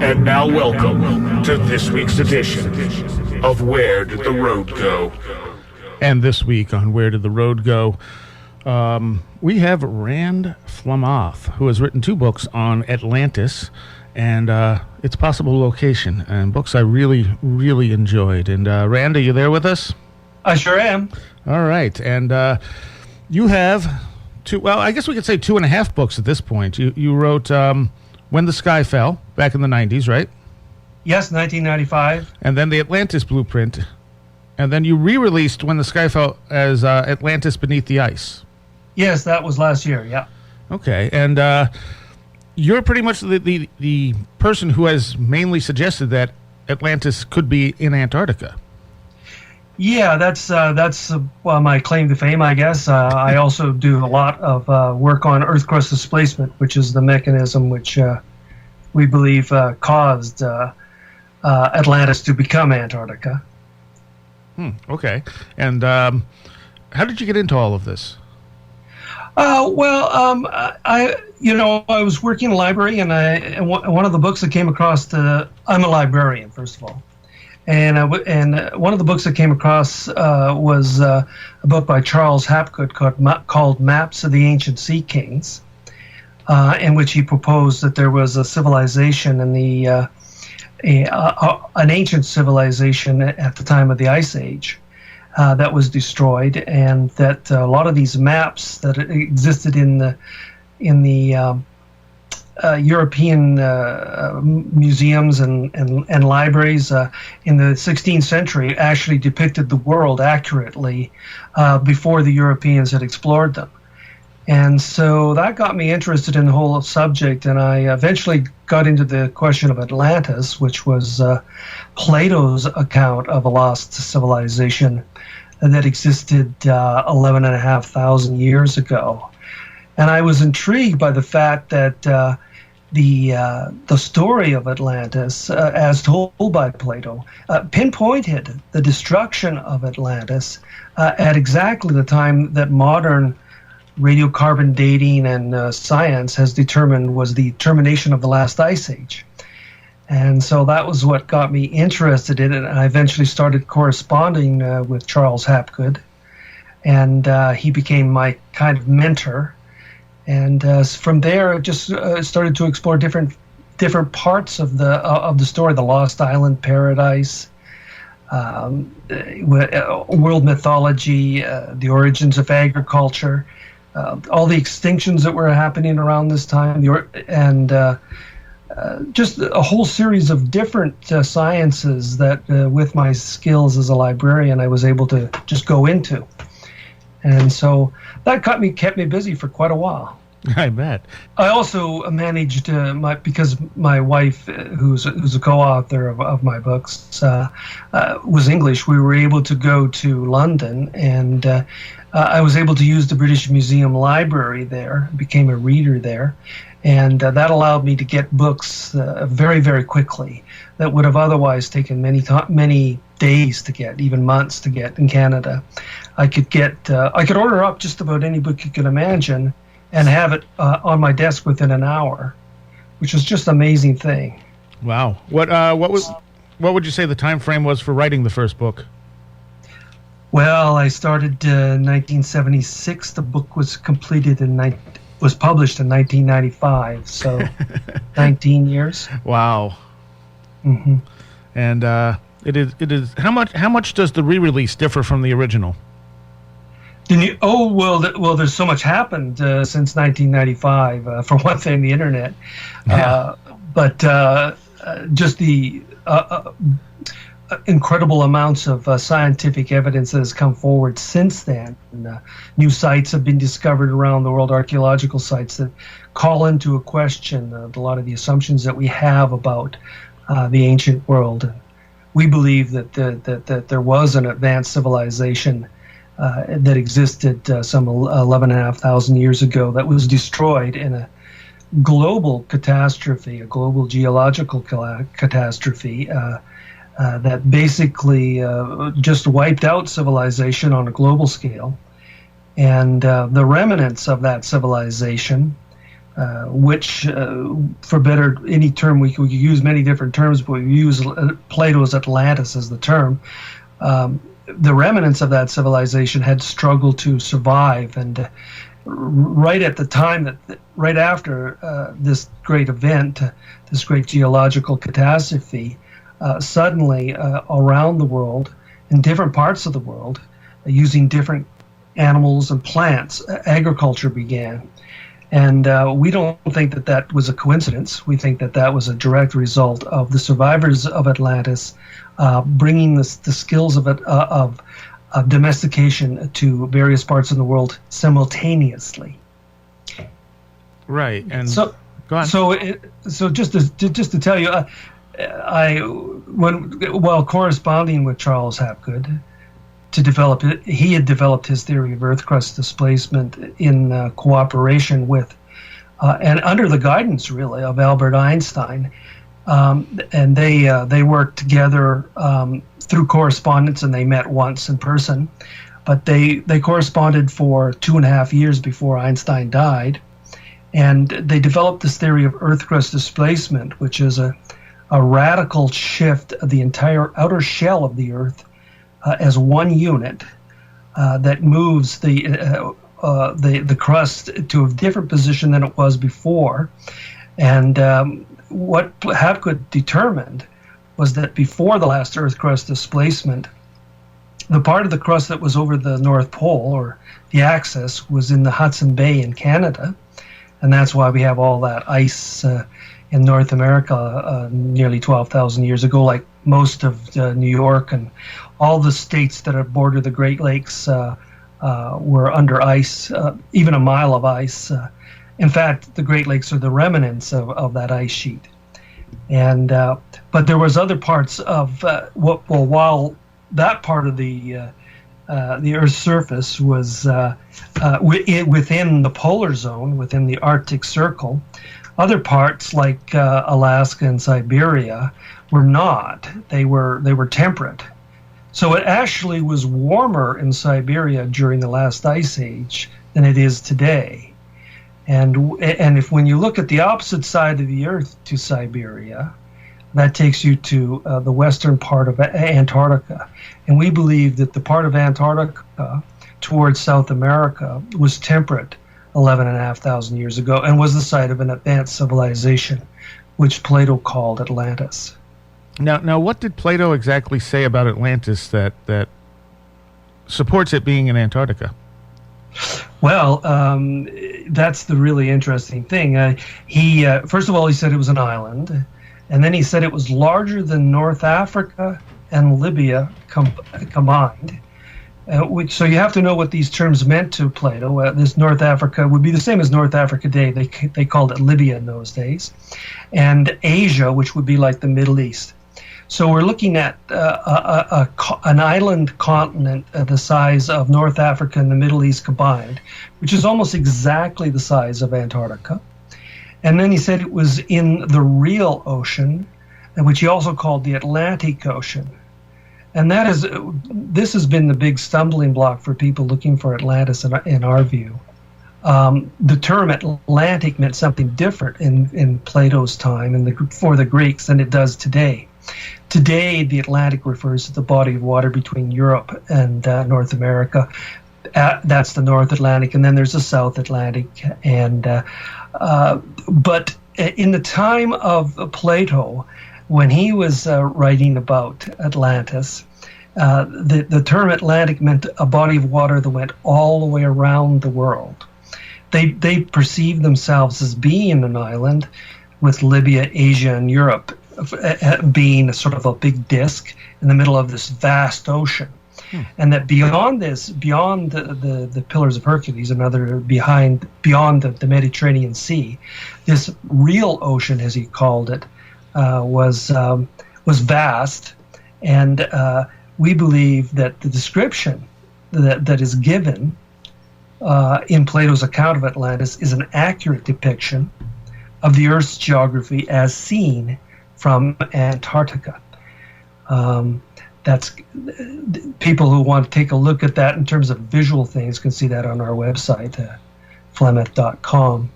And now welcome to this week's edition of Where Did the Road Go? And this week on Where Did the Road Go, we have Rand Flem-Ath, who has written 2 books on Atlantis and its possible location, and books I really, really enjoyed. And Rand, are you there with us? I sure am. All right. And you have 2, well, I guess we could say 2.5 books at this point. You wrote When the Sky Fell back in the 90s, right? Yes, 1995. And then the Atlantis Blueprint. And then you re-released When the Sky Fell as Atlantis Beneath the Ice. Yes, that was last year, yeah. Okay, and you're pretty much the person who has mainly suggested that Atlantis could be in Antarctica. Yeah, that's my claim to fame, I guess. I also do a lot of work on Earthquest Displacement, which is the mechanism which we believe caused Atlantis to become Antarctica. Okay, and how did you get into all of this? I was working in a library, and one of the books I came across. I'm a librarian, first of all, and one of the books I came across was a book by Charles Hapgood called Maps of the Ancient Sea Kings, in which he proposed that there was a civilization in the an ancient civilization at the time of the Ice Age that was destroyed, and that a lot of these maps that existed in the European museums and libraries in the 16th century actually depicted the world accurately before the Europeans had explored them. And so that got me interested in the whole subject, and I eventually got into the question of Atlantis, which was Plato's account of a lost civilization that existed 11,500 years ago. And I was intrigued by the fact that the story of Atlantis, as told by Plato, pinpointed the destruction of Atlantis at exactly the time that modern radiocarbon dating and science has determined was the termination of the last ice age. And so that was what got me interested in it. And I eventually started corresponding with Charles Hapgood, and he became my kind of mentor. And from there, I just started to explore different parts of the story: the Lost Island Paradise, world mythology, the origins of agriculture, all the extinctions that were happening around this time, and just a whole series of different sciences that, with my skills as a librarian, I was able to just go into. And so that kept me busy for quite a while. I bet. I also managed because my wife, who's a co-author of my books, was English. We were able to go to London, and I was able to use the British Museum Library there. Became a reader there, and that allowed me to get books very, very quickly that would have otherwise taken many days to get, even months to get in Canada. I could order up just about any book you could imagine and have it on my desk within an hour, which was just an amazing thing. Wow. What would you say the time frame was for writing the first book? Well, I started in 1976. The book was published in 1995, so 19 years. Wow. Mm-hmm. And it is how much does the re-release differ from the original? There's so much happened since 1995. For one thing, the internet, but just the incredible amounts of scientific evidence that has come forward since then. And, new sites have been discovered around the world, archaeological sites that call into a question a lot of the assumptions that we have about the ancient world. We believe that there was an advanced civilization that existed some 11,500 years ago that was destroyed in a global catastrophe, a global geological catastrophe that basically just wiped out civilization on a global scale. And the remnants of that civilization which, for better, any term, we could use many different terms, but we use Plato's Atlantis as the term. The remnants of that civilization had struggled to survive, and right at the time right after this great event, this great geological catastrophe, suddenly around the world, in different parts of the world, using different animals and plants, agriculture began. And we don't think that was a coincidence. We think that was a direct result of the survivors of Atlantis bringing the skills of domestication to various parts of the world simultaneously. Right, and so go on. So just to tell you, while corresponding with Charles Hapgood to develop it, he had developed his theory of Earthquest displacement in cooperation with and under the guidance, really, of Albert Einstein. And they worked together through correspondence, and they met once in person. But they corresponded for 2.5 years before Einstein died. And they developed this theory of Earthquest displacement, which is a radical shift of the entire outer shell of the Earth as one unit that moves the crust to a different position than it was before. And what Hapgood determined was that before the last Earth crust displacement, the part of the crust that was over the North Pole, or the axis, was in the Hudson Bay in Canada. And that's why we have all that ice in North America nearly 12,000 years ago, like most of New York and all the states that border the Great Lakes were under ice, even a mile of ice. In fact, the Great Lakes are the remnants of that ice sheet. And but there was other parts of while that part of the Earth's surface was within the polar zone, within the Arctic Circle, other parts like Alaska and Siberia were not. They were temperate. So it actually was warmer in Siberia during the last ice age than it is today. And if when you look at the opposite side of the Earth to Siberia, that takes you to the western part of Antarctica. And we believe that the part of Antarctica towards South America was temperate 11,500 years ago and was the site of an advanced civilization, which Plato called Atlantis. Now, what did Plato exactly say about Atlantis that supports it being in Antarctica? Well, that's the really interesting thing. He first of all, he said it was an island, and then he said it was larger than North Africa and Libya combined. So you have to know what these terms meant to Plato. This North Africa would be the same as North Africa today. They called it Libya in those days, and Asia, which would be like the Middle East. So we're looking at an island continent the size of North Africa and the Middle East combined, which is almost exactly the size of Antarctica. And then he said it was in the real ocean, which he also called the Atlantic Ocean. And this has been the big stumbling block for people looking for Atlantis in our view. The term Atlantic meant something different in Plato's time for the Greeks than it does today. Today, the Atlantic refers to the body of water between Europe and North America. That's the North Atlantic, and then there's the South Atlantic. But in the time of Plato, when he was writing about Atlantis, the term Atlantic meant a body of water that went all the way around the world. They perceived themselves as being an island, with Libya, Asia, and Europe being sort of a big disk in the middle of this vast ocean. And that beyond the Pillars of Hercules, beyond the Mediterranean Sea, this real ocean, as he called it, was vast. And we believe that the description that is given in Plato's account of Atlantis is an accurate depiction of the Earth's geography as seen from Antarctica. That's people who want to take a look at that in terms of visual things can see that on our website, Flem-Ath.com.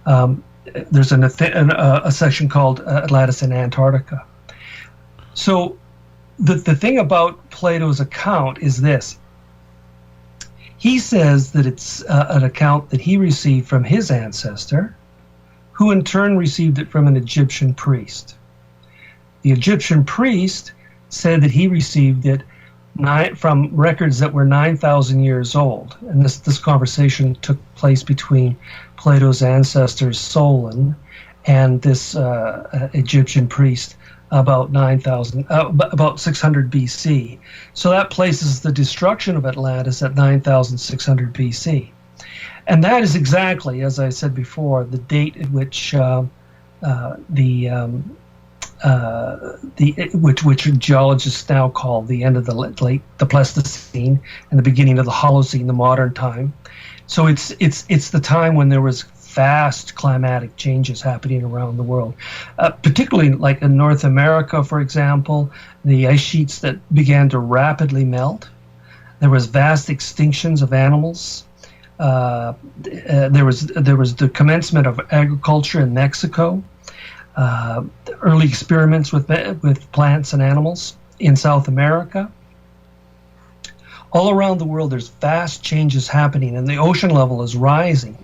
There's a section called Atlantis in Antarctica. So the thing about Plato's account is this. He says that it's an account that he received from his ancestor, who in turn received it from an Egyptian priest. The Egyptian priest said that he received it from records that were 9,000 years old. And this conversation took place between Plato's ancestor Solon and this Egyptian priest about 600 BC. So that places the destruction of Atlantis at 9,600 BC. And that is exactly, as I said before, the date at which which geologists now call the end of the Pleistocene and the beginning of the Holocene, the modern time. So it's the time when there was vast climatic changes happening around the world, particularly like in North America, for example, the ice sheets that began to rapidly melt. There was vast extinctions of animals. There was the commencement of agriculture in Mexico. Early experiments with plants and animals in South America. All around the world, there's vast changes happening, and the ocean level is rising,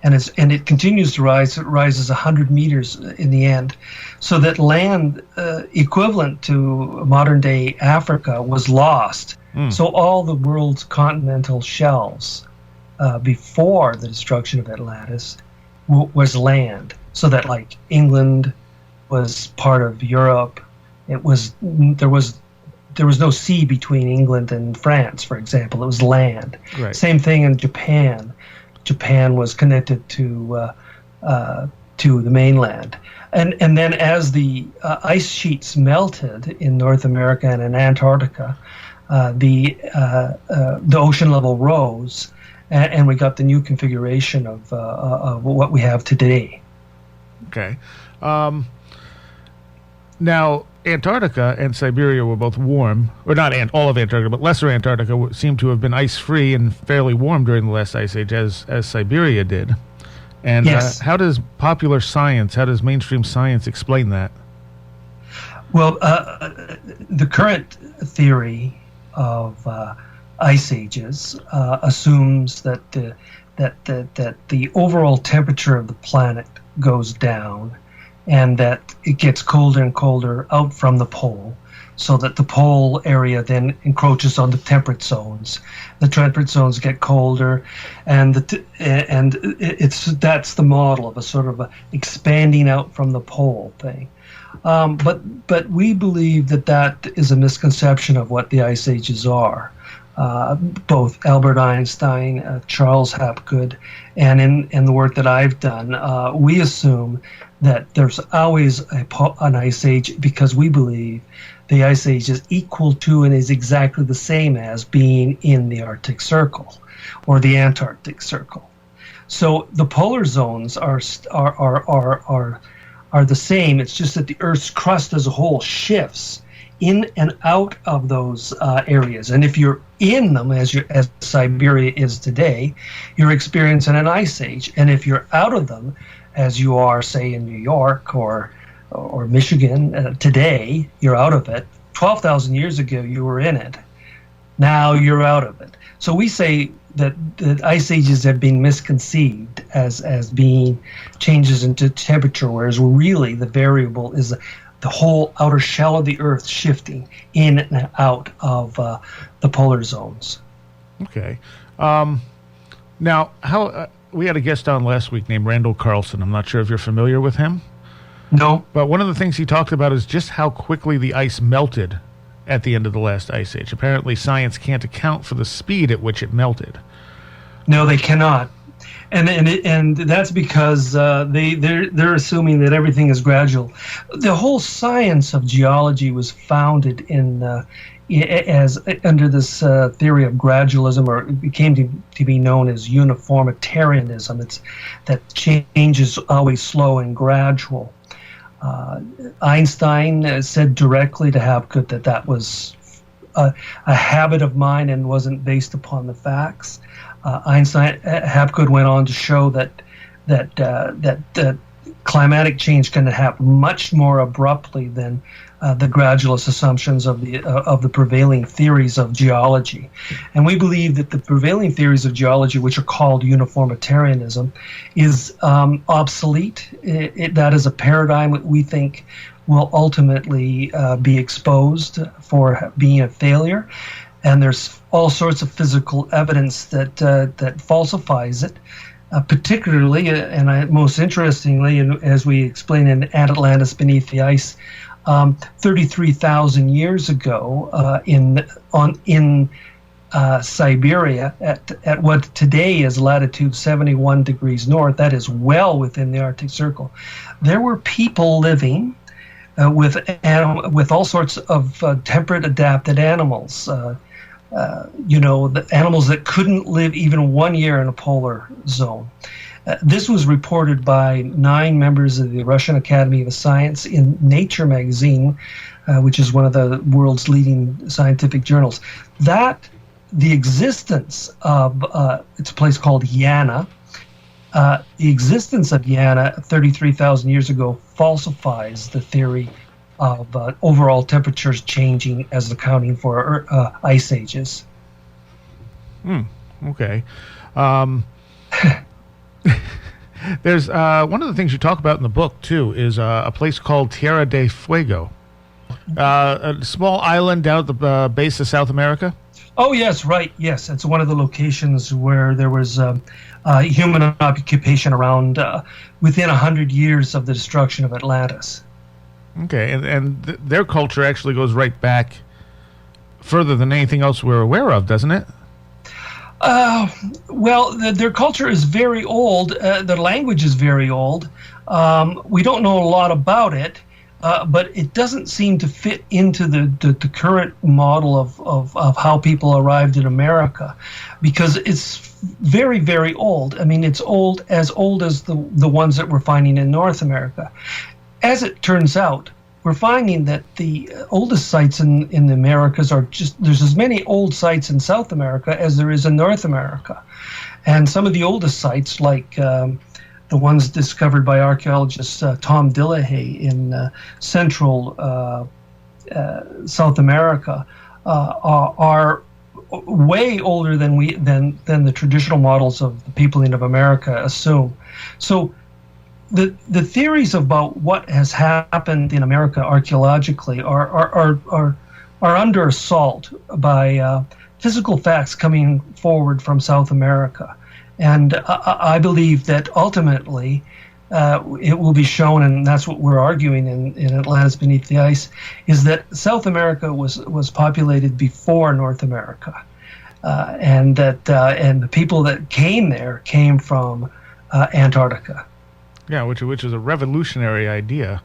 and it continues to rise. It rises 100 meters in the end, so that land equivalent to modern-day Africa was lost. So all the world's continental shelves before the destruction of Atlantis was land. So that, like, England was part of Europe. There was no sea between England and France, for example. It was land. Right. Same thing in Japan. Japan was connected to the mainland, and then as the ice sheets melted in North America and in Antarctica, the ocean level rose, and we got the new configuration of what we have today. Okay. Now, Antarctica and Siberia were both warm, or not all of Antarctica, but lesser Antarctica seemed to have been ice-free and fairly warm during the last ice age, as Siberia did. And yes. How does popular science, how does mainstream science explain that? Well, the current theory of ice ages assumes that the overall temperature of the planet goes down, and that it gets colder and colder out from the pole, so that the pole area then encroaches on the temperate zones. The temperate zones get colder, and that's the model of a sort of a expanding out from the pole thing. But we believe that is a misconception of what the ice ages are. Both Albert Einstein, Charles Hapgood, and in the work that I've done, we assume that there's always an ice age, because we believe the ice age is equal to and is exactly the same as being in the Arctic Circle or the Antarctic Circle. So the polar zones are the same. It's just that the Earth's crust as a whole shifts in and out of those areas. And if you're in them, as Siberia is today, you're experiencing an ice age. And if you're out of them, as you are, say, in New York or Michigan today, you're out of it. 12,000 years ago, you were in it. Now you're out of it. So we say that ice ages have been misconceived as being changes into temperature, whereas really the variable is the whole outer shell of the Earth shifting in and out of the polar zones. Okay. Now, how we had a guest on last week named Randall Carlson. I'm not sure if you're familiar with him. No. But one of the things he talked about is just how quickly the ice melted at the end of the last ice age. Apparently, science can't account for the speed at which it melted. No, they cannot. And that's because they're assuming that everything is gradual. The whole science of geology was founded as under this theory of gradualism, or it came to be known as uniformitarianism. It's that change is always slow and gradual. Einstein said directly to Hapgood that was a habit of mine and wasn't based upon the facts. Hapgood went on to show that that climatic change can happen much more abruptly than the gradualist assumptions of the prevailing theories of geology. And we believe that the prevailing theories of geology, which are called uniformitarianism, is obsolete. That is a paradigm that we think will ultimately be exposed for being a failure. And there's all sorts of physical evidence that falsifies it. Particularly, and most interestingly, as we explain in Atlantis Beneath the Ice, 33,000 years ago in Siberia, at what today is latitude 71 degrees north, that is well within the Arctic Circle, there were people living with all sorts of temperate adapted animals. The animals that couldn't live even 1 year in a polar zone. This was reported by 9 members of the Russian Academy of Science in Nature magazine, which is one of the world's leading scientific journals. That the existence of it's a place called Yana. The existence of Yana 33,000 years ago falsifies the theory of overall temperatures changing as accounting for ice ages. Okay. There's one of the things you talk about in the book, too, is a place called Tierra De Fuego, a small island down at the base of South America. Oh, yes, right. Yes, it's one of the locations where there was human occupation around within 100 years of the destruction of Atlantis. Okay, and their culture actually goes right back further than anything else we're aware of, doesn't it? Well, their culture is very old. Their language is very old. We don't know a lot about it, but it doesn't seem to fit into the current model of how people arrived in America, because it's very, very old. I mean, it's old as the ones that we're finding in North America. As it turns out, we're finding that the oldest sites in the Americas there's as many old sites in South America as there is in North America. And some of the oldest sites, like the ones discovered by archaeologist Tom Dillahay in central South America, are way older than the traditional models of the peopling of America assume. So the theories about what has happened in America archaeologically are under assault by physical facts coming forward from South America, and I believe that ultimately it will be shown, and that's what we're arguing in Atlantis Beneath the Ice, is that South America was populated before North America, and the people that came there came from Antarctica. Yeah, which is a revolutionary idea.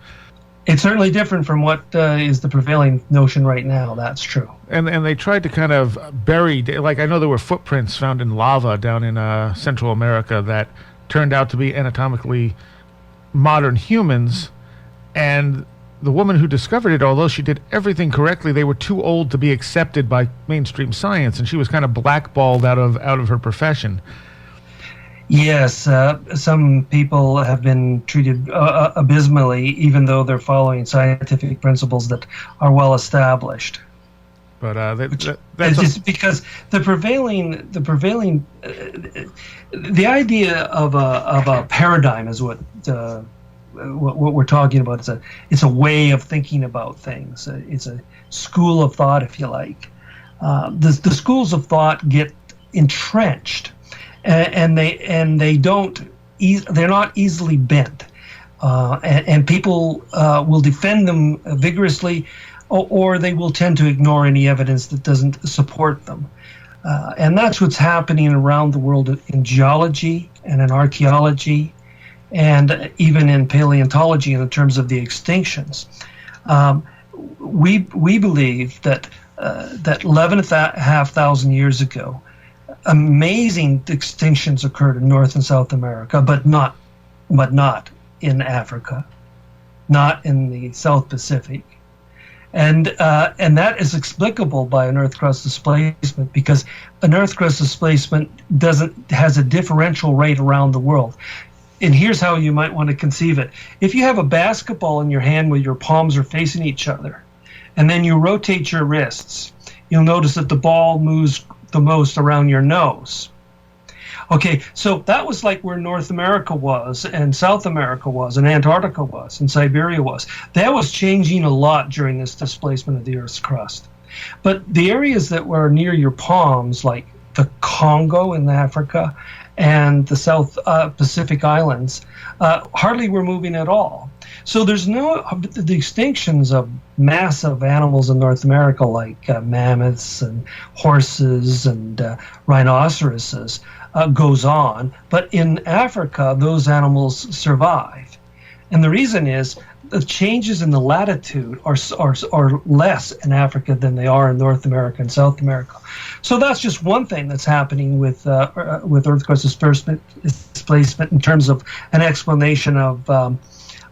It's certainly different from what is the prevailing notion right now. That's true. And they tried to kind of bury, like I know there were footprints found in lava down in Central America that turned out to be anatomically modern humans, and the woman who discovered it, although she did everything correctly, they were too old to be accepted by mainstream science, and she was kind of blackballed out of her profession. Yes, some people have been treated abysmally, even though they're following scientific principles that are well established. But that's just because the prevailing the idea of a paradigm is what we're talking about. It's a way of thinking about things. It's a school of thought, if you like. The schools of thought get entrenched. And they're not easily bent, and people will defend them vigorously, or they will tend to ignore any evidence that doesn't support them. And that's what's happening around the world in geology and in archaeology, and even in paleontology in terms of the extinctions. We believe that 11,500 years ago, amazing extinctions occurred in North and South America, but not in Africa, not in the South Pacific, and that is explicable by an earth crust displacement, because an earth crust displacement has a differential rate around the world. and here's how you might want to conceive it. If you have a basketball in your hand where your palms are facing each other, and then you rotate your wrists, you'll notice that the ball moves the most around your nose. Okay, so that was like where North America was, and South America was, and Antarctica was, and Siberia was. That was changing a lot during this displacement of the Earth's crust. But the areas that were near your palms, like the Congo in Africa and the South Pacific Islands, hardly were moving at all. So there's no the extinctions of massive animals in North America like mammoths and horses and rhinoceroses goes on, but in Africa those animals survive, and the reason is the changes in the latitude are less in Africa than they are in North America and South America. So that's just one thing that's happening with Earthquest displacement in terms of an explanation of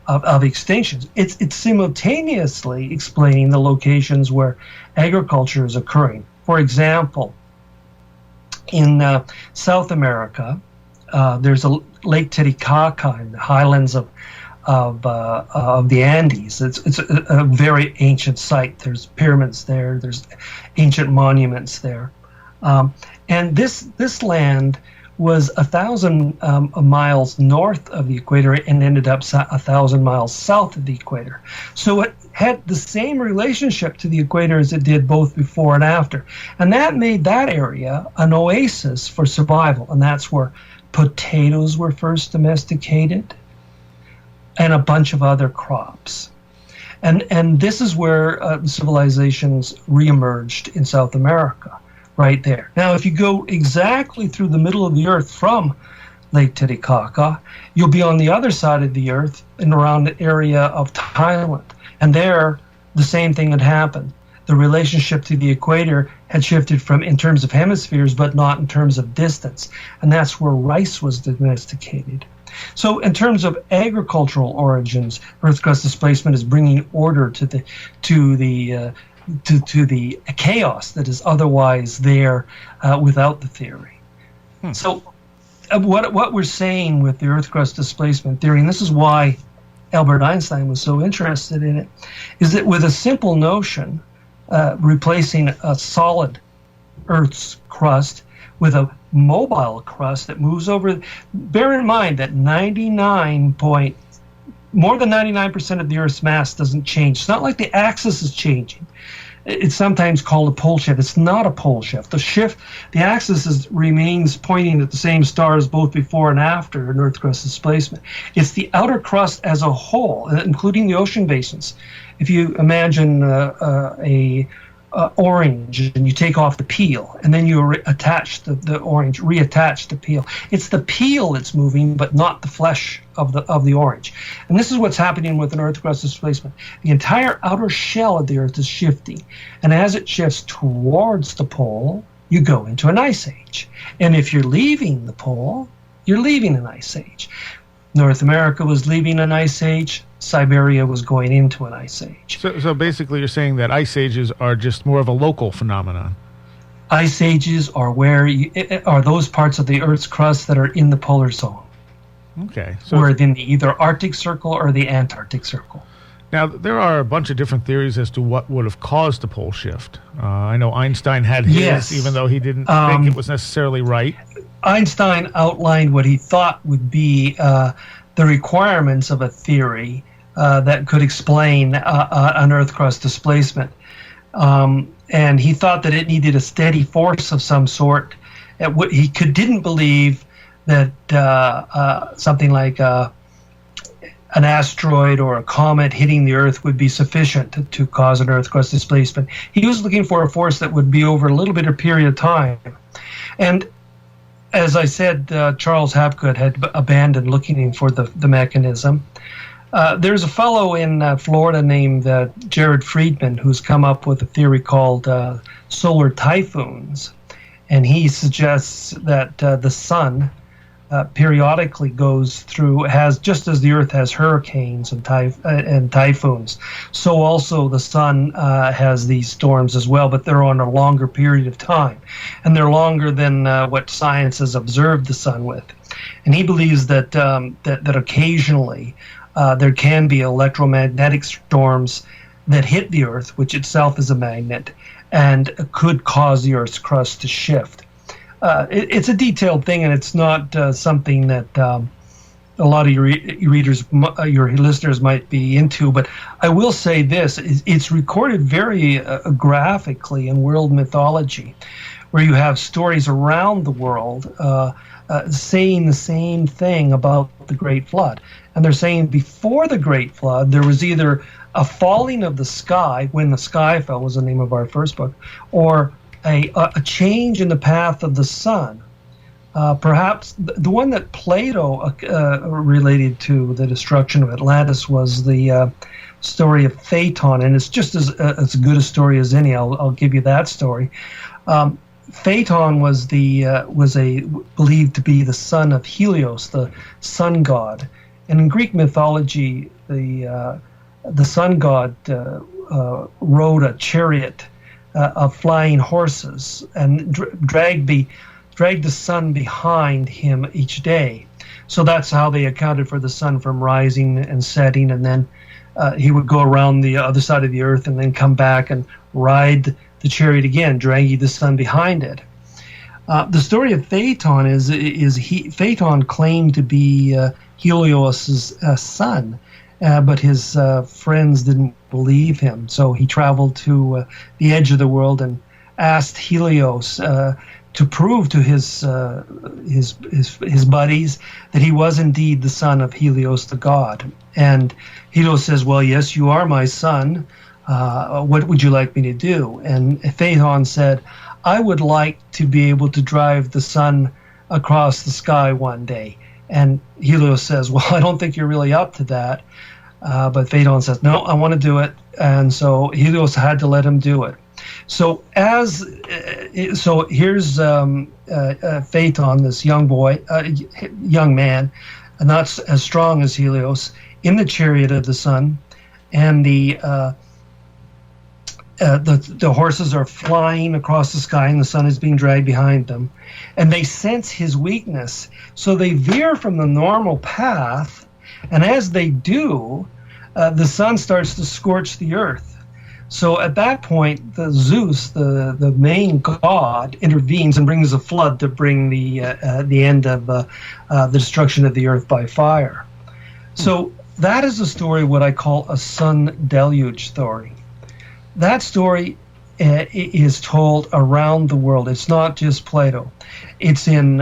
extinctions. It's simultaneously explaining the locations where agriculture is occurring. For example, in South America, there's a Lake Titicaca in the highlands of the Andes. It's a very ancient site. There's pyramids there. There's ancient monuments there, and this land was 1,000 miles north of the equator and ended up 1,000 miles south of the equator. So it had the same relationship to the equator as it did both before and after. And that made that area an oasis for survival. And that's where potatoes were first domesticated and a bunch of other crops. And this is where civilizations reemerged in South America. Right there. Now, if you go exactly through the middle of the Earth from Lake Titicaca, you'll be on the other side of the Earth and around the area of Thailand. And there, the same thing had happened. The relationship to the equator had shifted from in terms of hemispheres, but not in terms of distance. And that's where rice was domesticated. So in terms of agricultural origins, Earthquest displacement is bringing order to the chaos that is otherwise there without the theory. So what we're saying with the Earthquest displacement theory, and this is why Albert Einstein was so interested in it, is that with a simple notion, replacing a solid Earth's crust with a mobile crust that moves over, bear in mind that more than 99% of the Earth's mass doesn't change. It's not like the axis is changing. It's sometimes called a pole shift. It's not a pole shift. The axis remains pointing at the same stars both before and after an Earthquest displacement. It's the outer crust as a whole, including the ocean basins. If you imagine a orange and you take off the peel and then you reattach the peel. It's the peel that's moving, but not the flesh of the orange. And this is what's happening with an Earthquest displacement. The entire outer shell of the Earth is shifting, and as it shifts towards the pole, you go into an ice age. And if you're leaving the pole, you're leaving an ice age. North America was leaving an ice age. Siberia was going into an ice age. So basically you're saying that ice ages are just more of a local phenomenon. Ice ages are are those parts of the Earth's crust that are in the polar zone. Okay. So or in the either Arctic Circle or the Antarctic Circle. Now, there are a bunch of different theories as to what would have caused the pole shift. I know Einstein had his, even though he didn't think it was necessarily right. Einstein outlined what he thought would be the requirements of a theory that could explain an Earth crust displacement. And he thought that it needed a steady force of some sort. He didn't believe that something like an asteroid or a comet hitting the Earth would be sufficient to cause an Earth crust displacement. He was looking for a force that would be over a little bit of period of time. And as I said, Charles Hapgood had abandoned looking for the mechanism. There's a fellow in Florida named Jared Friedman who's come up with a theory called solar typhoons. And he suggests that the sun periodically goes through, just as the Earth has hurricanes and typhoons, so also the sun has these storms as well, but they're on a longer period of time. And they're longer than what science has observed the sun with. and he believes that that occasionally there can be electromagnetic storms that hit the Earth, which itself is a magnet, and could cause the Earth's crust to shift. It's a detailed thing, and it's not something that a lot of your readers, your listeners might be into. But I will say this: it's recorded very graphically in world mythology, where you have stories around the world saying the same thing about the Great Flood. And they're saying before the Great Flood, there was either a falling of the sky, when the sky fell was the name of our first book, or a change in the path of the sun. Perhaps the one that Plato related to the destruction of Atlantis was the story of Phaeton, and it's just as good a story as any. I'll give you that story. Phaeton was believed to be the son of Helios, the sun god, and in Greek mythology, the sun god rode a chariot of flying horses and dragged the sun behind him each day. So that's how they accounted for the sun from rising and setting, and then he would go around the other side of the earth and then come back and ride the chariot again, dragging the sun behind it. The story of Phaeton is Phaeton claimed to be Helios' son, but his friends didn't believe him. So he traveled to the edge of the world and asked Helios to prove to his buddies that he was indeed the son of Helios the god. And Helios says, "Well, yes, you are my son. What would you like me to do?" And Phaeton said, "I would like to be able to drive the sun across the sky one day." And Helios says, "Well, I don't think you're really up to that." But Phaeton says, "No, I want to do it." And so Helios had to let him do it. So here's Phaeton, this young man, not as strong as Helios, in the chariot of the sun, and the horses are flying across the sky, and the sun is being dragged behind them, and they sense his weakness, so they veer from the normal path, and as they do, the sun starts to scorch the earth. So at that point, Zeus, the main god, intervenes and brings a flood to bring the end of the destruction of the earth by fire. So that is a story, what I call a sun deluge story. That story is told around the world. It's not just Plato. It's in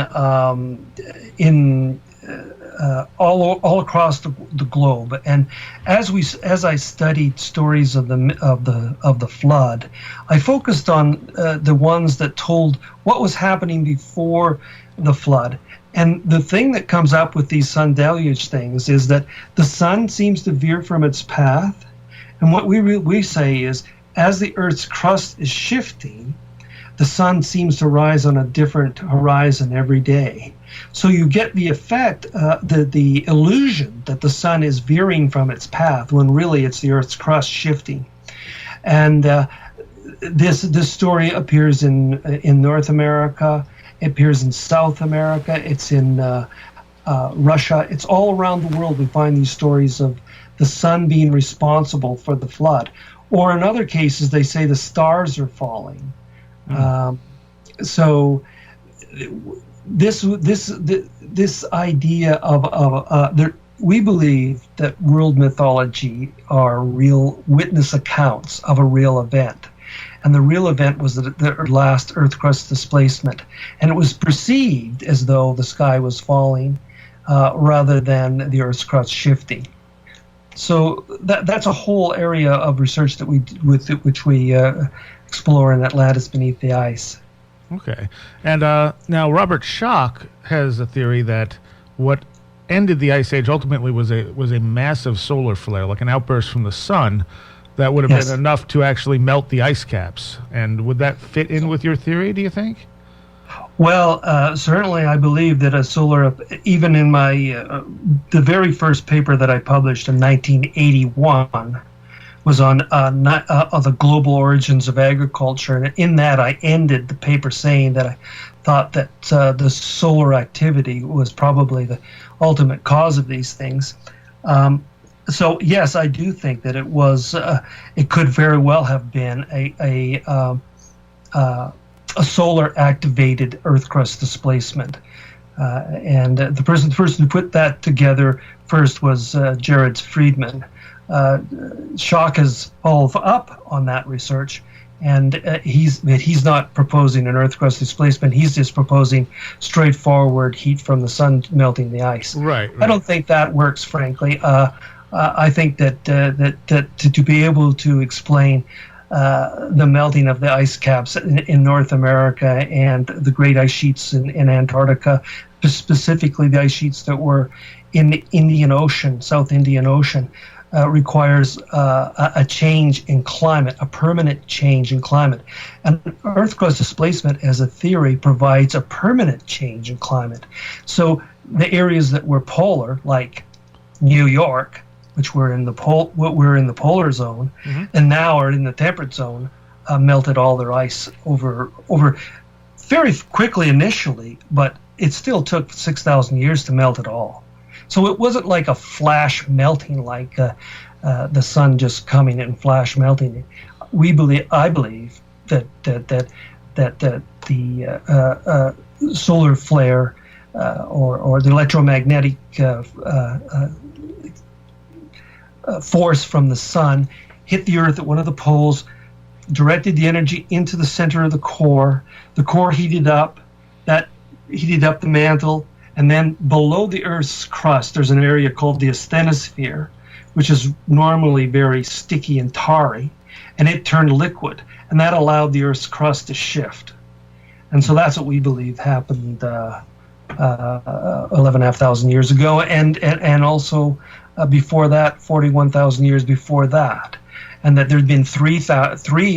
all across the globe. And as I studied stories of the flood, I focused on the ones that told what was happening before the flood. And the thing that comes up with these sun deluge things is that the sun seems to veer from its path. And what we say is, as the Earth's crust is shifting, the sun seems to rise on a different horizon every day. So you get the effect, the illusion that the sun is veering from its path, when really it's the Earth's crust shifting. And this story appears in North America, it appears in South America, it's in Russia. It's all around the world we find these stories of the sun being responsible for the flood. Or in other cases, they say the stars are falling. So this idea of we believe that world mythology are real witness accounts of a real event. And the real event was the last Earthquest displacement. And it was perceived as though the sky was falling rather than the Earth's crust shifting. So that's a whole area of research that which we explore in Atlantis Beneath the Ice. Okay. And now Robert Schoch has a theory that what ended the Ice Age ultimately was a massive solar flare, like an outburst from the sun, that would have been enough to actually melt the ice caps. And would that fit in with your theory, do you think? Well, certainly I believe that a solar, even in my, the very first paper that I published in 1981 was on the global origins of agriculture. And in that I ended the paper saying that I thought that the solar activity was probably the ultimate cause of these things. So yes, I do think that it was. It could very well have been a solar activated Earth crust displacement. And the person who put that together first was Jared Friedman. Schock has followed up on that research, and he's not proposing an Earth crust displacement. He's just proposing straightforward heat from the sun melting the ice. Right. I don't think that works, frankly. I think that to be able to explain the melting of the ice caps in North America and the great ice sheets in Antarctica, specifically the ice sheets that were in the Indian Ocean, South Indian Ocean, requires a change in climate, a permanent change in climate. And Earth crust displacement as a theory provides a permanent change in climate. So the areas that were polar, like New York, which were in the polar zone, and now are in the temperate zone, melted all their ice over very quickly initially, but it still took 6,000 years to melt it all. So it wasn't like a flash melting, like the sun just coming and flash melting. I believe that the solar flare or the electromagnetic force from the sun hit the Earth at one of the poles, directed the energy into the center of the core. The core heated up. That heated up the mantle. And then below the Earth's crust, there's an area called the asthenosphere, which is normally very sticky and tarry, and it turned liquid, and that allowed the Earth's crust to shift. And so that's what we believe happened 11,500 years ago, and also before that, 41,000 years before that, and that there'd been three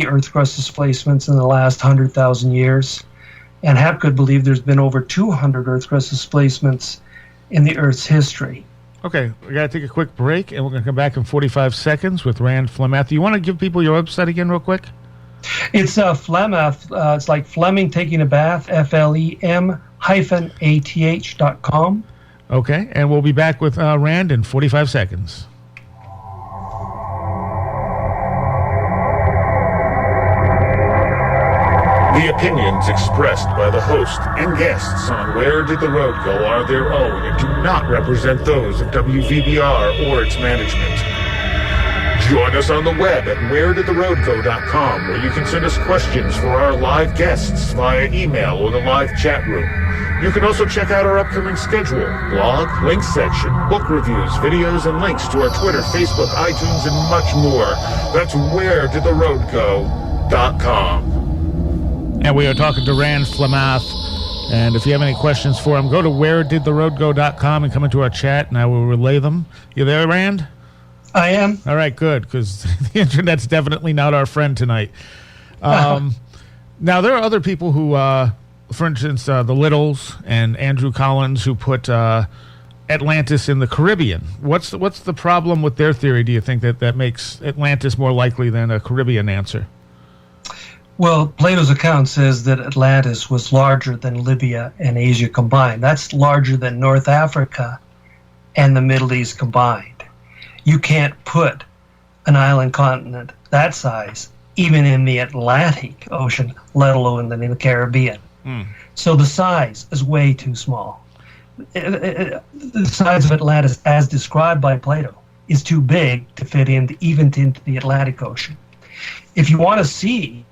Earth crust displacements in the last 100,000 years. And Hapgood believed there's been over 200 Earth crust displacements in the Earth's history. Okay, we got to take a quick break, and we're going to come back in 45 seconds with Rand Flem-Ath. You want to give people your website again real quick? It's Flem-Ath. It's like Fleming taking a bath, FLEM-ATH.com. Okay, and we'll be back with Rand in 45 seconds. The opinions expressed by the host and guests on Where Did the Road Go are their own and do not represent those of WVBR or its management. Join us on the web at wheredidtheroadgo.com, where you can send us questions for our live guests via email or the live chat room. You can also check out our upcoming schedule, blog, links section, book reviews, videos, and links to our Twitter, Facebook, iTunes, and much more. That's wheredidtheroadgo.com. And we are talking to Rand Flem-Ath. And if you have any questions for him, go to wheredidtheroadgo.com and come into our chat, and I will relay them. You there, Rand? I am. All right, good, because the internet's definitely not our friend tonight. Now, there are other people who, for instance, the Littles and Andrew Collins, who put Atlantis in the Caribbean. What's the problem with their theory, do you think, that makes Atlantis more likely than a Caribbean answer? Well, Plato's account says that Atlantis was larger than Libya and Asia combined. That's larger than North Africa and the Middle East combined. You can't put an island continent that size even in the Atlantic Ocean, let alone in the Caribbean. So the size is way too small. The size of Atlantis, as described by Plato, is too big to fit even into the Atlantic Ocean. If you want to see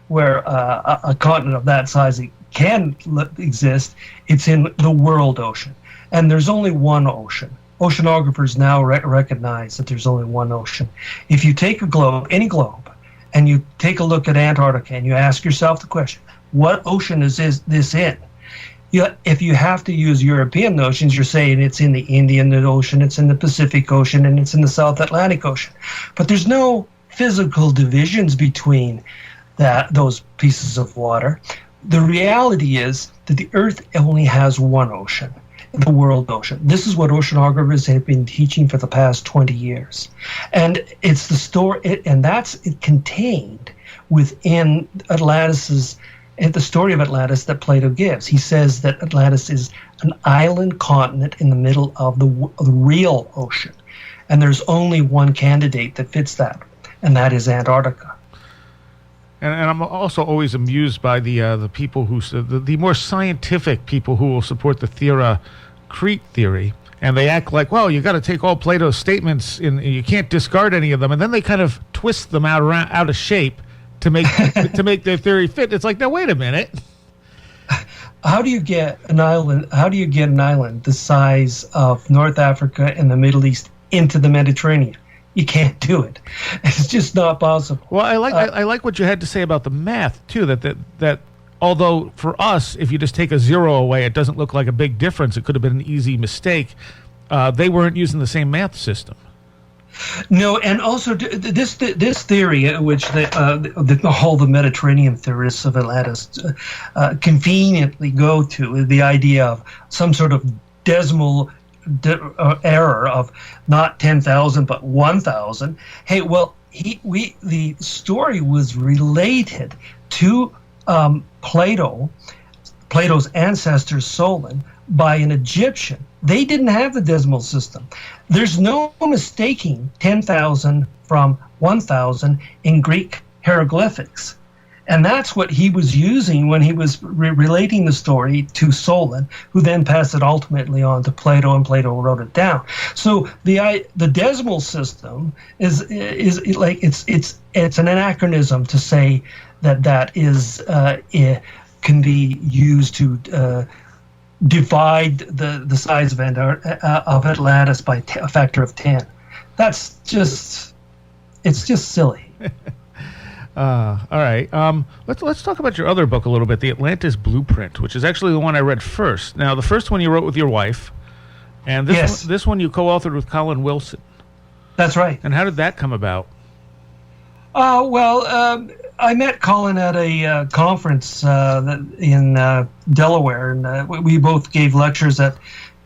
where a continent of that size can exist, it's in the world ocean. And there's only one ocean. Oceanographers now recognize that there's only one ocean. If you take a globe, any globe, and you take a look at Antarctica and you ask yourself the question, what ocean is this in? If you have to use European notions, you're saying it's in the Indian Ocean, it's in the Pacific Ocean, and it's in the South Atlantic Ocean. But there's no physical divisions between those pieces of water. The reality is that the Earth only has one ocean, the world ocean. This is what oceanographers have been teaching for the past 20 years. And it's the story, and that's contained within Atlantis's at the story of Atlantis that Plato gives. He says that Atlantis is an island continent in the middle of the real ocean. And there's only one candidate that fits that, and that is Antarctica. And I'm also always amused by the people who the more scientific people who will support the Tierra Crete theory, and they act like, well, you got to take all Plato's statements and you can't discard any of them, and then they kind of twist them out of shape to make to make their theory fit. It's like, now wait a minute. How do you get an island? How do you get an island the size of North Africa and the Middle East into the Mediterranean? You can't do it. It's just not possible. Well, I like what you had to say about the math too. That although for us, if you just take a zero away, it doesn't look like a big difference. It could have been an easy mistake. They weren't using the same math system. No, and also this theory, which the Mediterranean theorists of Atlantis conveniently go to, the idea of some sort of decimal error of not 10,000 but 1,000. Hey, well, the story was related to Plato's ancestor Solon by an Egyptian. They didn't have the decimal system. There's no mistaking 10,000 from 1,000 in Greek hieroglyphics. And that's what he was using when he was relating the story to Solon, who then passed it ultimately on to Plato, and Plato wrote it down. So the decimal system is like it's an anachronism to say that is it can be used to divide the size of Atlantis by a factor of 10. It's just silly. All right. Let's talk about your other book a little bit, the Atlantis Blueprint, which is actually the one I read first. Now, the first one you wrote with your wife, and this one you co-authored with Colin Wilson. That's right. And how did that come about? I met Colin at a conference in Delaware, and we both gave lectures at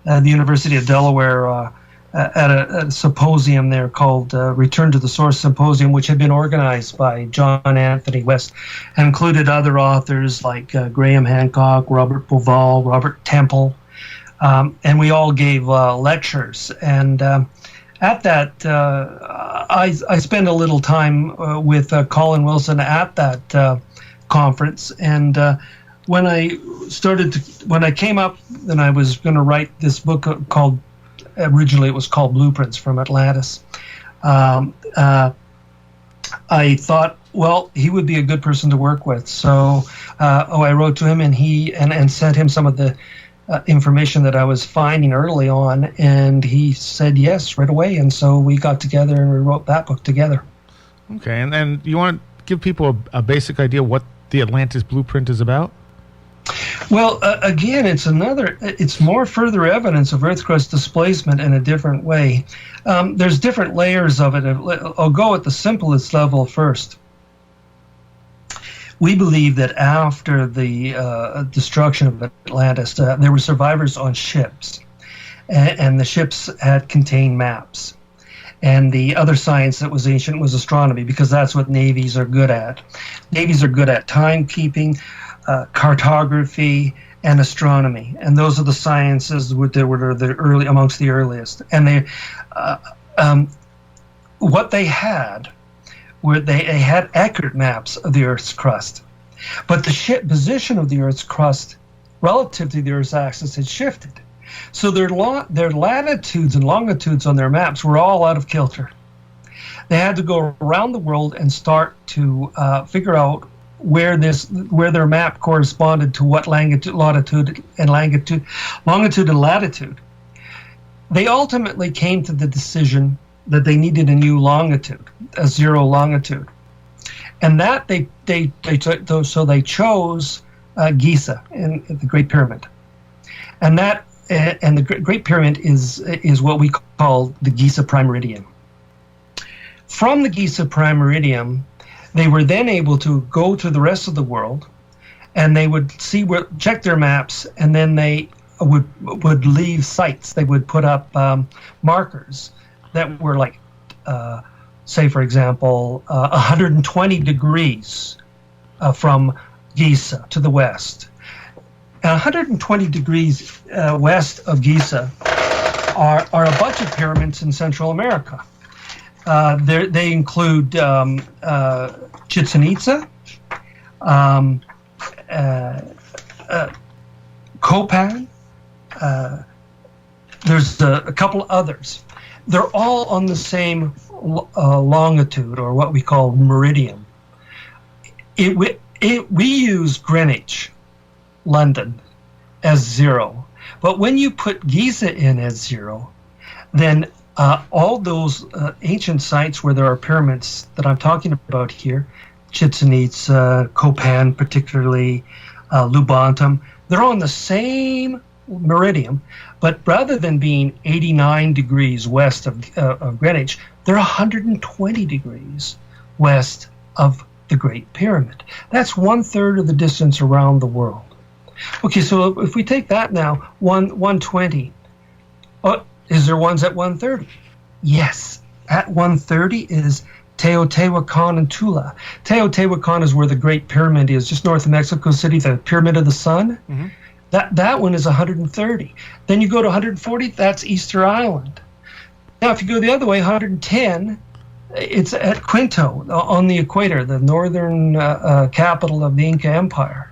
the University of Delaware at a symposium there called Return to the Source Symposium, which had been organized by John Anthony West and included other authors like Graham Hancock, Robert Bauval, Robert Temple, and we all gave lectures. And at that, I spent a little time with Colin Wilson at that conference, and when I came up and I was going to write this book called, originally it was called Blueprints from Atlantis, I thought, well, he would be a good person to work with. So I wrote to him, and sent him some of the information that I was finding early on, and he said yes right away. And so we got together and we wrote that book together. Okay, and then you want to give people a basic idea what the Atlantis Blueprint is about? Well, again, it's more further evidence of Earthquest displacement in a different way. There's different layers of it. I'll go at the simplest level first. We believe that after the destruction of Atlantis, there were survivors on ships, and the ships had contained maps. And the other science that was ancient was astronomy, because that's what navies are good at. Navies are good at timekeeping, cartography, and astronomy, and those are the sciences that were the early amongst the earliest. And they, what they had were they had accurate maps of the Earth's crust, but the position of the Earth's crust relative to the Earth's axis had shifted. So their latitudes and longitudes on their maps were all out of kilter. They had to go around the world and start to figure out where their map corresponded to what longitude and latitude. They ultimately came to the decision that they needed a new longitude, a zero longitude, and that they chose Gisa in the Great Pyramid, and the Great Pyramid is what we call the Gisa Prime Meridian. From the Gisa Prime Meridian, they were then able to go to the rest of the world, and they would check their maps, and then they would leave sites. They would put up markers that were like, say, for example, 120 degrees from Gisa to the west. And 120 degrees west of Gisa are a bunch of pyramids in Central America. They include Chichen Itza, Copan. There's a couple others. They're all on the same longitude, or what we call meridian. We use Greenwich, London, as 0. But when you put Giza in as 0, then all those ancient sites where there are pyramids that I'm talking about here, Chichen Itza, Copan particularly, Lubantum, they're on the same meridian, but rather than being 89 degrees west of Greenwich, they're 120 degrees west of the Great Pyramid. That's 1/3 of the distance around the world. Okay, so if we take that now, 120, is there ones at 130? Yes, at 130 is Teotihuacan and Tula. Teotihuacan is where the Great Pyramid is, just north of Mexico City, the Pyramid of the Sun. Mm-hmm. That one is 130. Then you go to 140, that's Easter Island. Now, if you go the other way, 110, it's at Quinto on the equator, the northern capital of the Inca Empire.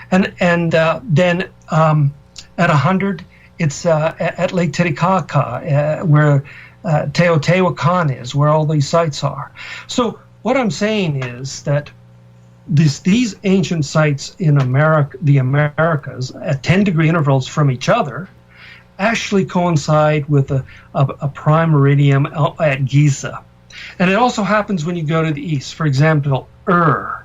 And then at 100, it's at Lake Titicaca, where Teotihuacan is, where all these sites are. So what I'm saying is that these ancient sites in the Americas, at 10-degree intervals from each other, actually coincide with a prime meridian at Giza. And it also happens when you go to the east. For example, Ur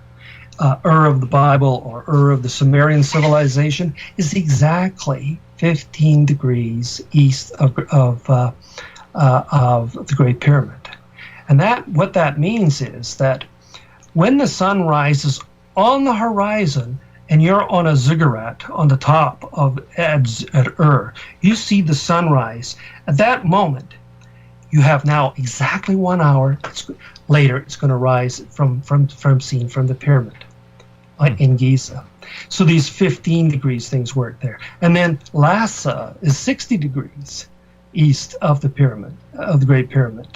of the Bible, or Ur of the Sumerian civilization, is exactly 15 degrees east of the Great Pyramid. And what that means is that when the sun rises on the horizon and you're on a ziggurat on the top of at Ur, you see the sunrise. At that moment, you have now exactly 1 hour later. It's going to rise from seen from the pyramid in Giza. So these 15 degrees things work there. And then Lhasa is 60 degrees east of the pyramid, of the Great Pyramid,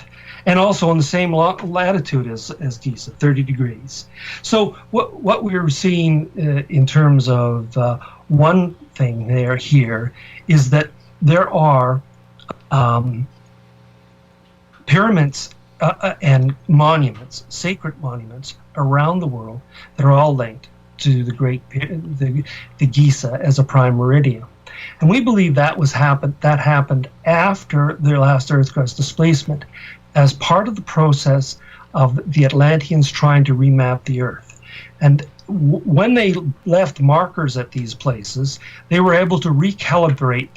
and also on the same latitude as Giza, 30 degrees. So what we're seeing in terms of one thing here is that there are pyramids and monuments, sacred monuments around the world that are all linked to the Gisa as a prime meridian. And we believe that happened after the last Earthquest displacement, as part of the process of the Atlanteans trying to remap the Earth. And when they left markers at these places, they were able to recalibrate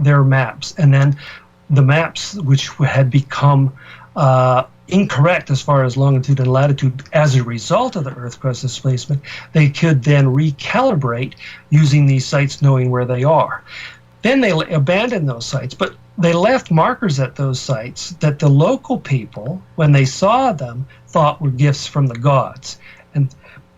their maps. And then the maps which had become incorrect as far as longitude and latitude as a result of the Earthquest displacement, they could then recalibrate using these sites, knowing where they are. Then they abandoned those sites, but they left markers at those sites that the local people, when they saw them, thought were gifts from the gods. And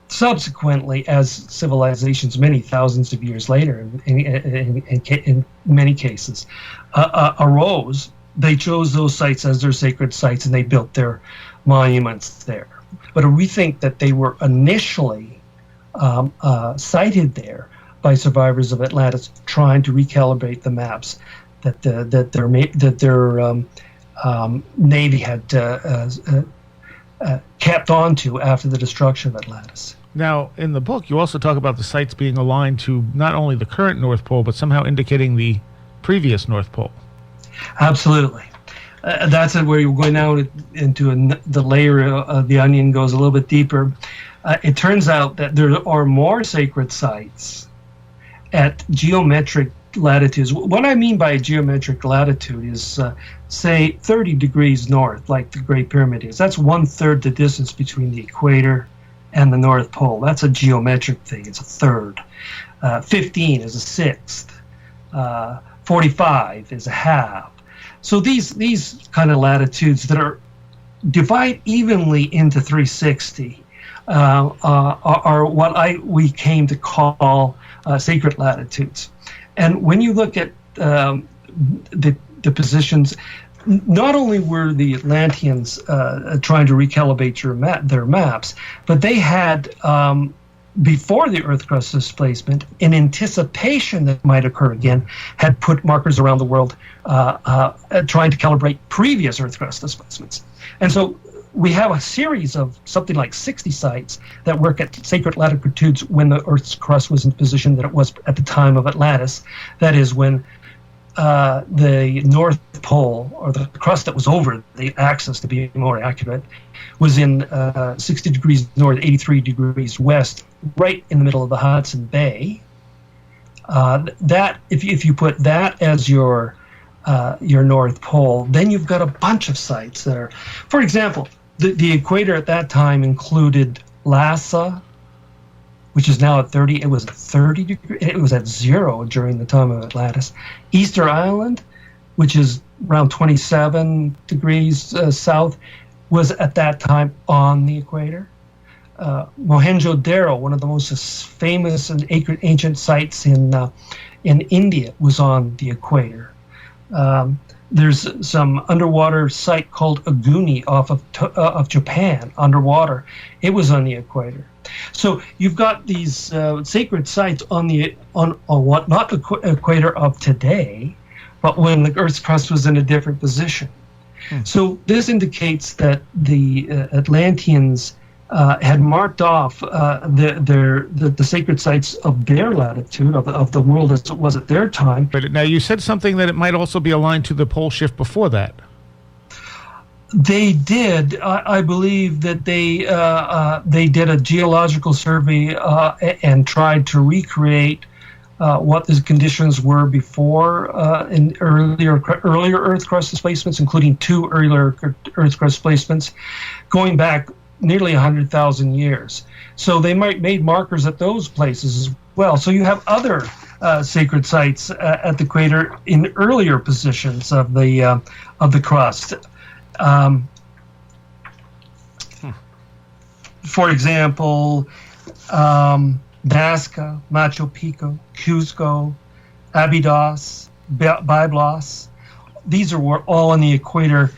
subsequently, as civilizations many thousands of years later, in many cases, arose, they chose those sites as their sacred sites, and they built their monuments there. But we think that they were initially sited there by survivors of Atlantis trying to recalibrate the maps that their navy had kept on to after the destruction of Atlantis. Now, in the book, you also talk about the sites being aligned to not only the current North Pole, but somehow indicating the previous North Pole. Absolutely. That's where you're going now into the layer of the onion goes a little bit deeper. It turns out that there are more sacred sites at geometric latitudes. What I mean by geometric latitude is, say, 30 degrees north, like the Great Pyramid is. That's 1/3 the distance between the equator and the North Pole. That's a geometric thing. It's a third. 15 is a sixth. 45 is a half. So these kind of latitudes that are divide evenly into 360 are what we came to call sacred latitudes. And when you look at the positions, not only were the Atlanteans trying to recalibrate their maps, but they had, before the Earthquest displacement, in anticipation that might occur again, had put markers around the world trying to calibrate previous Earthquest displacements. And so we have a series of something like 60 sites that work at sacred latitudes when the Earth's crust was in the position that it was at the time of Atlantis. That is, when the North Pole, or the crust that was over the axis, to be more accurate, was in 60 degrees north, 83 degrees west, right in the middle of the Hudson Bay. That if you put that as your North Pole, then you've got a bunch of sites that are, for example, the equator at that time included Lhasa, which is now at 30. It was at 30 degrees. It was at 0 during the time of Atlantis. Easter Island, which is around 27 degrees south, was at that time on the equator. Mohenjo-Daro, one of the most famous and ancient sites in India, was on the equator. There's some underwater site called Aguni off of Japan, underwater. It was on the equator. So you've got these sacred sites on what, not the equator of today, but when the Earth's crust was in a different position. So this indicates that the Atlanteans had marked off the sacred sites of their latitude, of the world as it was at their time. But now you said something that it might also be aligned to the pole shift before that. They did. I believe that they did a geological survey and tried to recreate what the conditions were before in earlier Earth crust displacements, including 2 earlier Earth crust displacements, going back nearly 100,000 years. So they might made markers at those places as well. So you have other sacred sites at the equator in earlier positions of the crust. For example, Nazca, Machu Picchu, Cuzco, Abydos, Byblos. These are all on the equator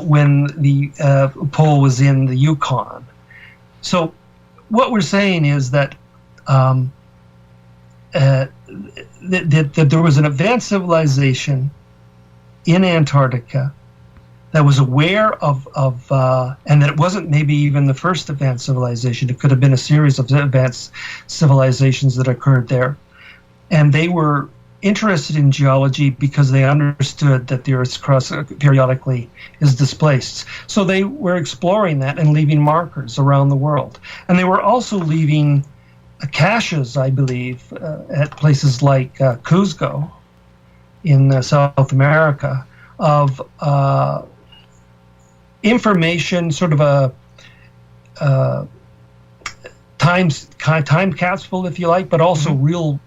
when the pole was in the Yukon. So what we're saying is that that there was an advanced civilization in Antarctica that was aware of and that it wasn't maybe even the first advanced civilization. It could have been a series of advanced civilizations that occurred there. And they were interested in geology because they understood that the Earth's crust periodically is displaced. So they were exploring that and leaving markers around the world. And they were also leaving caches, I believe, at places like Cuzco in South America, of information, sort of a time capsule, if you like, but also real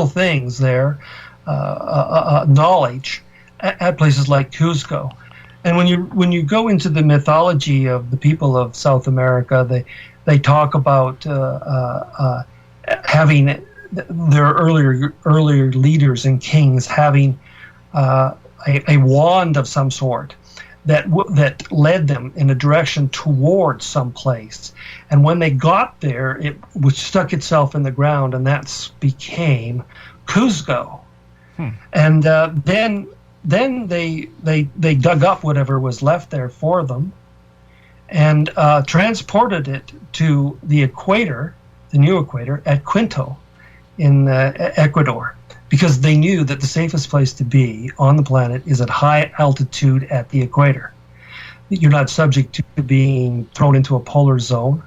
things there, knowledge at places like Cuzco. And when you go into the mythology of the people of South America, they talk about having their earlier leaders and kings having a wand of some sort that led them in a direction towards some place. And when they got there, it was stuck itself in the ground, and that became Cuzco. And then they dug up whatever was left there for them and transported it to the equator, the new equator, at Quito in Ecuador, because they knew that the safest place to be on the planet is at high altitude at the equator. You're not subject to being thrown into a polar zone,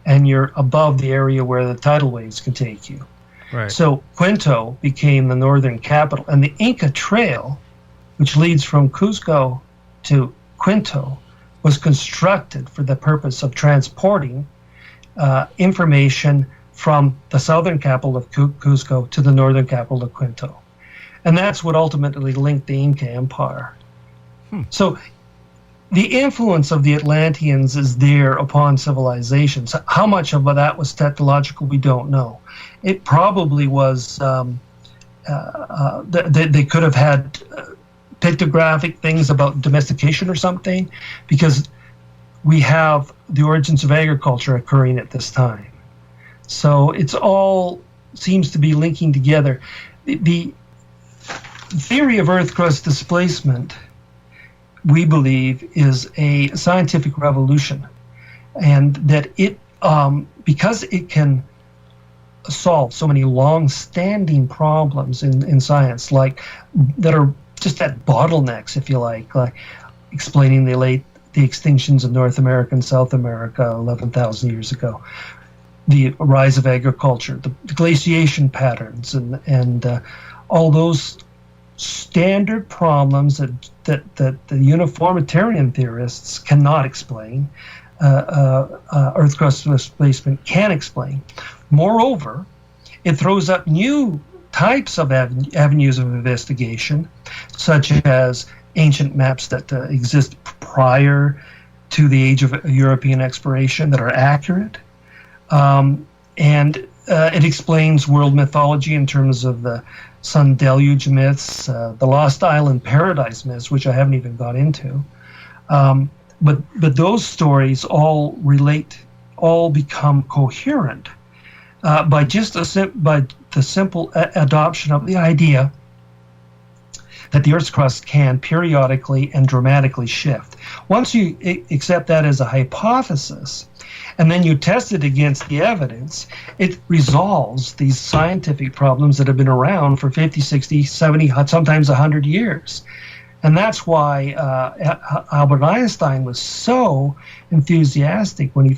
and you're above the area where the tidal waves can take you. Right. So Quito became the northern capital, and the Inca Trail, which leads from Cuzco to Quito, was constructed for the purpose of transporting information from the southern capital of Cuzco to the northern capital of Quito. And that's what ultimately linked the Inca Empire. So the influence of the Atlanteans is there upon civilizations. How much of that was technological, we don't know. It probably was. They could have had pictographic things about domestication or something, because we have the origins of agriculture occurring at this time. So it's all seems to be linking together. The theory of Earth crust displacement, we believe, is a scientific revolution, and that it, because it can solve so many long-standing problems in science, like that are just at bottlenecks, if you like explaining the extinctions of North America and South America 11,000 years ago, the rise of agriculture, the glaciation patterns, and all those standard problems that the uniformitarian theorists cannot explain, Earth crust displacement can explain. Moreover, it throws up new types of avenues of investigation, such as ancient maps that exist prior to the age of European exploration that are accurate. And it explains world mythology in terms of the sun deluge myths, the Lost Island paradise myths, which I haven't even got into. But those stories all relate, all become coherent by the simple adoption of the idea that the Earth's crust can periodically and dramatically shift. Once you accept that as a hypothesis, and then you test it against the evidence, it resolves these scientific problems that have been around for 50, 60, 70, sometimes 100 years. And that's why Albert Einstein was so enthusiastic when he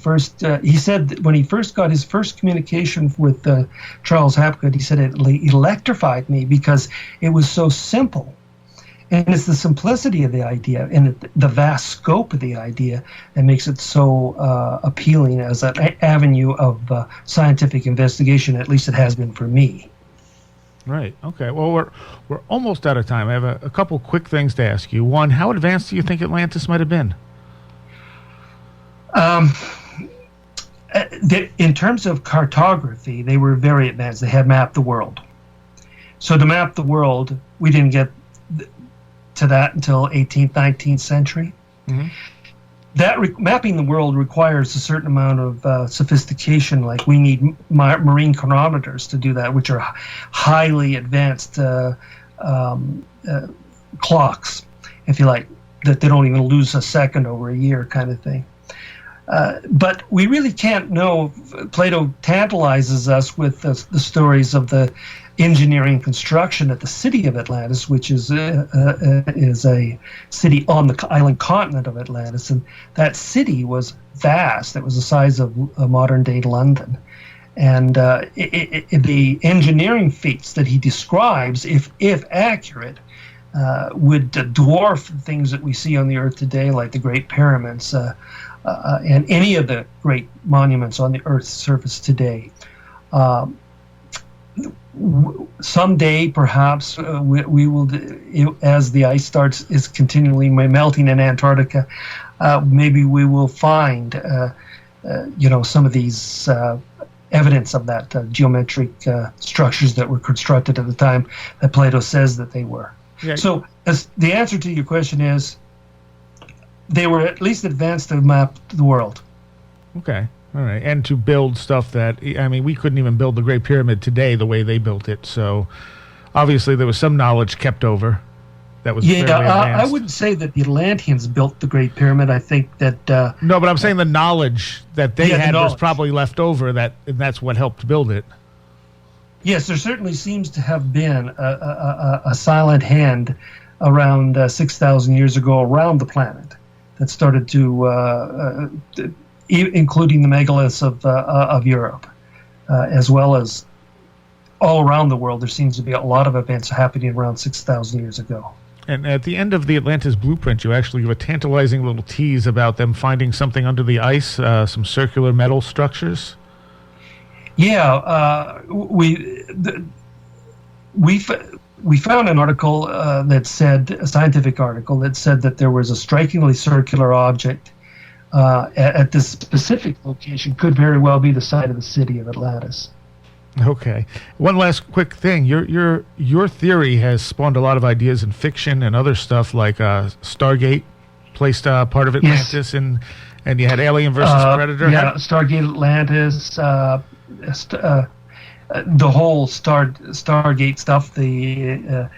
said that when he first got his first communication with Charles Hapgood, he said it electrified me because it was so simple. And it's the simplicity of the idea and the vast scope of the idea that makes it so appealing as an avenue of scientific investigation. At least it has been for me. Right. Okay. Well, we're almost out of time. I have a couple quick things to ask you. One, how advanced do you think Atlantis might have been? In terms of cartography, they were very advanced. They had mapped the world. So to map the world, we didn't get to that until 18th, 19th century. Mm-hmm. That mapping the world requires a certain amount of sophistication. Like we need marine chronometers to do that, which are highly advanced clocks, if you like, that they don't even lose a second over a year kind of thing. But we really can't know. Plato tantalizes us with the stories of the engineering construction at the city of Atlantis, which is a city on the island continent of Atlantis, and that city was vast. It was the size of modern-day London, and the engineering feats that he describes, if accurate, would dwarf things that we see on the Earth today, like the Great Pyramids and any of the great monuments on the Earth's surface today. Someday, perhaps, we will, as the ice is continually melting in Antarctica, maybe we will find, some of these evidence of that geometric structures that were constructed at the time that Plato says that they were. Yeah. So, as the answer to your question is, they were at least advanced to map the world. Okay. All right. And to build stuff that, I mean, we couldn't even build the Great Pyramid today the way they built it. So obviously there was some knowledge kept over that was fairly advanced. I wouldn't say that the Atlanteans built the Great Pyramid. I think that... no, but I'm saying the knowledge that they had was probably left over, and that's what helped build it. Yes, there certainly seems to have been a silent hand around 6,000 years ago around the planet that started to... including the megaliths of Europe, as well as all around the world. There seems to be a lot of events happening around 6,000 years ago. And at the end of the Atlantis Blueprint, you actually give a tantalizing little tease about them finding something under the ice, some circular metal structures. Yeah, we found an article that said, a scientific article that said that there was a strikingly circular object at this specific location, could very well be the site of the city of Atlantis. Okay. One last quick thing. Your theory has spawned a lot of ideas in fiction and other stuff, like Stargate placed part of Atlantis, Yes. and you had Alien versus Predator. Yeah, Stargate Atlantis, the whole Stargate stuff. The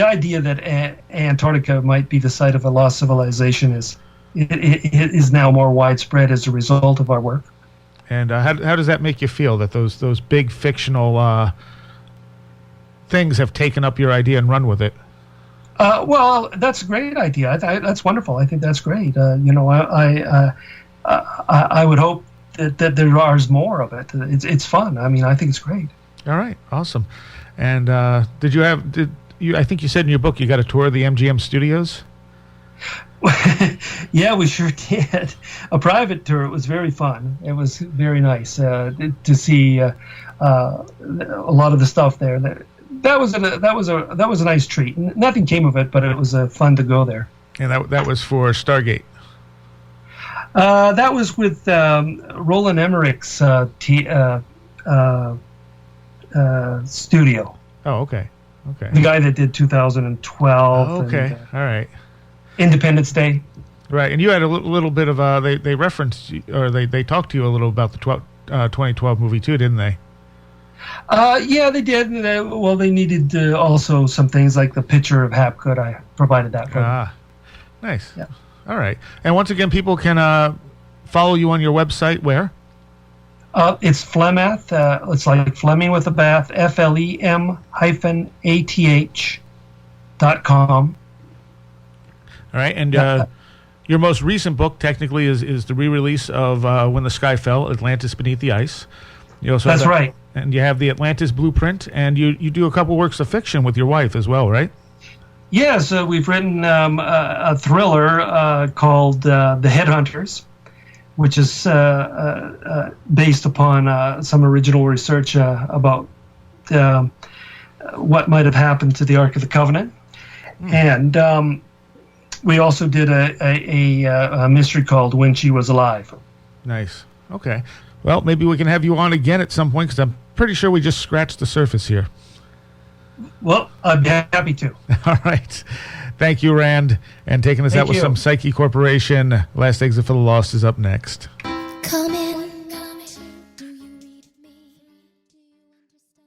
idea that Antarctica might be the site of a lost civilization is now more widespread as a result of our work. And how does that make you feel that those big fictional things have taken up your idea and run with it? Well, that's a great idea. That's wonderful. I think that's great. I would hope that there is more of it. It's fun. I mean, I think it's great. All right, awesome. And I think you said in your book you got a tour of the MGM studios? Yeah, we sure did. A private tour. It was very fun. It was very nice to see a lot of the stuff there. That was a nice treat. Nothing came of it, but it was fun to go there. And that was for Stargate. That was with Roland Emmerich's studio. Oh, okay. The guy that did 2012. Oh, okay, all right. Independence Day. Right, and you had a little bit of they referenced, or they talked to you a little about the 2012 movie too, didn't they? Yeah, they did. They needed also some things like the picture of Hapgood. I provided that for them. Ah, nice. Yeah. All right. And once again, people can follow you on your website. Where? It's Flem-Ath. It's like Fleming with a bath. FLEM-ATH.com. All right, and your most recent book technically is the re-release of When the Sky Fell, Atlantis Beneath the Ice. You also That's right. And you have the Atlantis Blueprint, and you do a couple works of fiction with your wife as well, right? Yes, we've written a thriller called The Headhunters, which is based upon some original research about what might have happened to the Ark of the Covenant. And we also did a mystery called When She Was Alive. Nice. Okay. Well, maybe we can have you on again at some point, because I'm pretty sure we just scratched the surface here. Well, I'd be happy to. All right. Thank you, Rand. And taking us out with some Psyche Corporation. Last Exit for the Lost is up next.